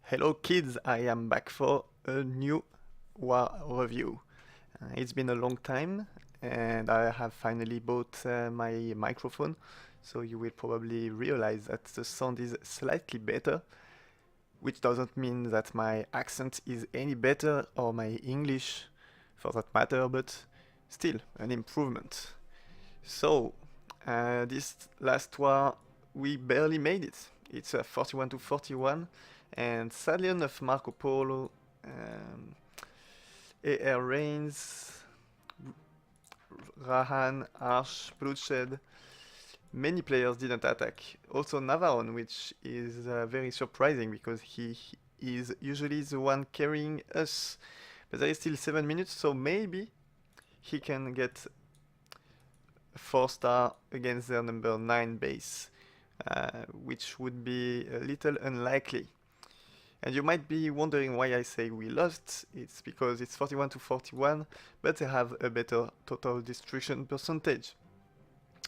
Hello kids, I am back for a new war review. It's been a long time and I have finally bought my microphone, so you will probably realize that the sound is slightly better, which doesn't mean that my accent is any better or my English for that matter, but still an improvement. So, this last war we barely made it. It's 41 to 41, and sadly enough, Marco Polo, AR Reigns, Rahan, Arch, Bloodshed, many players didn't attack. Also Navaron, which is very surprising because he is usually the one carrying us. But there is still 7 minutes, so maybe he can get 4-star against their number 9 base, which would be a little unlikely. And you might be wondering why I say we lost. It's because it's 41 to 41, but they have a better total destruction percentage.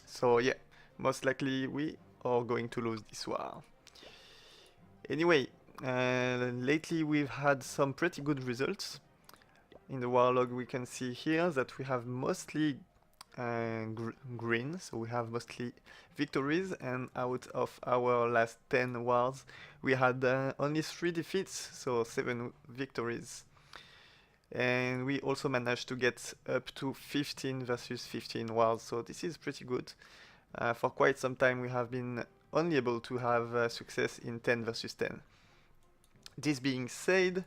So yeah, most likely we are going to lose this war. Anyway, lately we've had some pretty good results. In the war log we can see here that we have mostly green, so we have mostly victories, and out of our last 10 wars we had only 3 defeats, so 7 victories. And we also managed to get up to 15 versus 15 wars, so this is pretty good. For quite some time we have been only able to have success in 10 versus 10. This being said,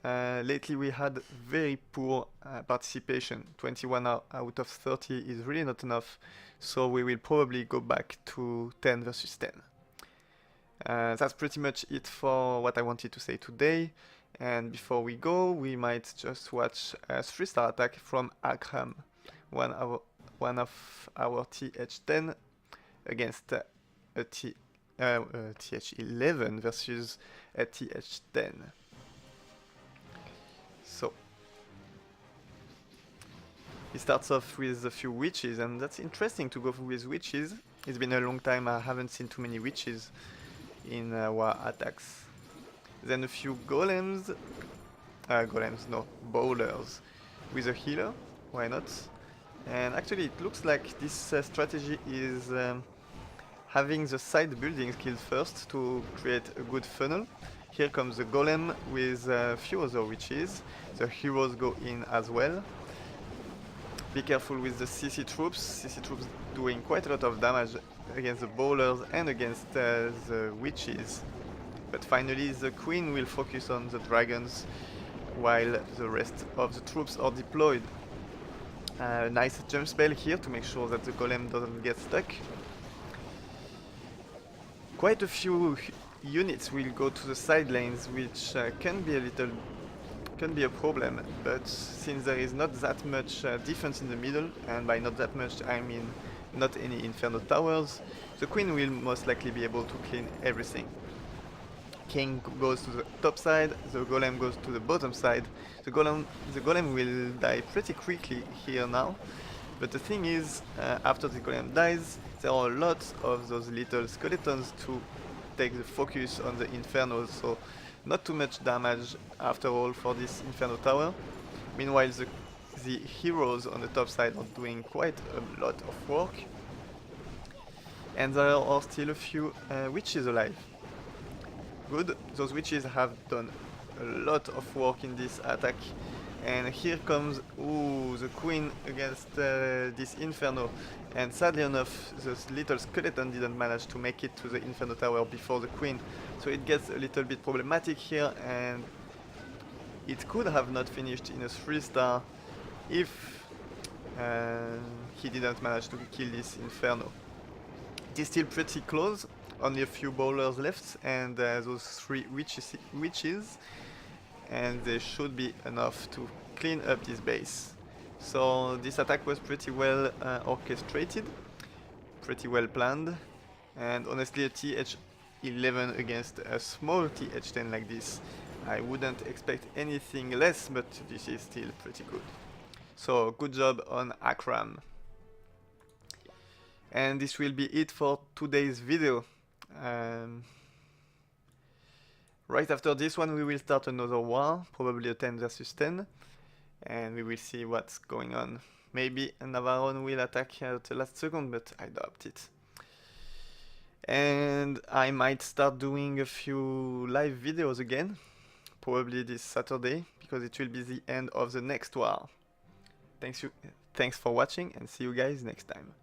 lately we had very poor participation. 21 out of 30 is really not enough, so we will probably go back to 10 versus 10. That's pretty much it for what I wanted to say today. And before we go, we might just watch a 3-star attack from Akram, one of our TH10 against a TH11 versus a TH10. So he starts off with a few witches, and that's interesting to go with witches. It's been a long time I haven't seen too many witches in war attacks. Then a few golems, bowlers with a healer, why not? And actually it looks like this strategy is having the side buildings killed first to create a good funnel. Here comes the golem with a few other witches. The heroes go in as well. Be careful with the CC troops. CC troops doing quite a lot of damage against the bowlers and against the witches. But finally the queen will focus on the dragons while the rest of the troops are deployed. Nice jump spell here to make sure that the golem doesn't get stuck. Quite a few units will go to the side lanes, which can be a problem, but since there is not that much defense in the middle, and by not that much I mean not any Inferno towers, the queen will most likely be able to clean everything. King goes to the top side, the golem goes to the bottom side. The golem will die pretty quickly here now, but the thing is, after the golem dies, there are lots of those little skeletons to take the focus on the Infernos, so not too much damage after all for this Inferno tower. Meanwhile the heroes on the top side are doing quite a lot of work. And there are still a few witches alive. Good, those witches have done a lot of work in this attack. And here comes, the queen against this Inferno. And sadly enough, this little skeleton didn't manage to make it to the Inferno tower before the queen. So it gets a little bit problematic here, and it could have not finished in a 3-star if he didn't manage to kill this Inferno. It is still pretty close, only a few bowlers left, and those 3 witches, and they should be enough to clean up this base. So this attack was pretty well orchestrated, pretty well planned, and honestly a TH11 against a small TH10 like this, I wouldn't expect anything less, but this is still pretty good. So good job on Akram. And this will be it for today's video. Right after this one, we will start another war, probably a 10 versus 10, and we will see what's going on. Maybe Navarone will attack at the last second, but I doubt it. And I might start doing a few live videos again, probably this Saturday, because it will be the end of the next war. Thanks for watching, and see you guys next time.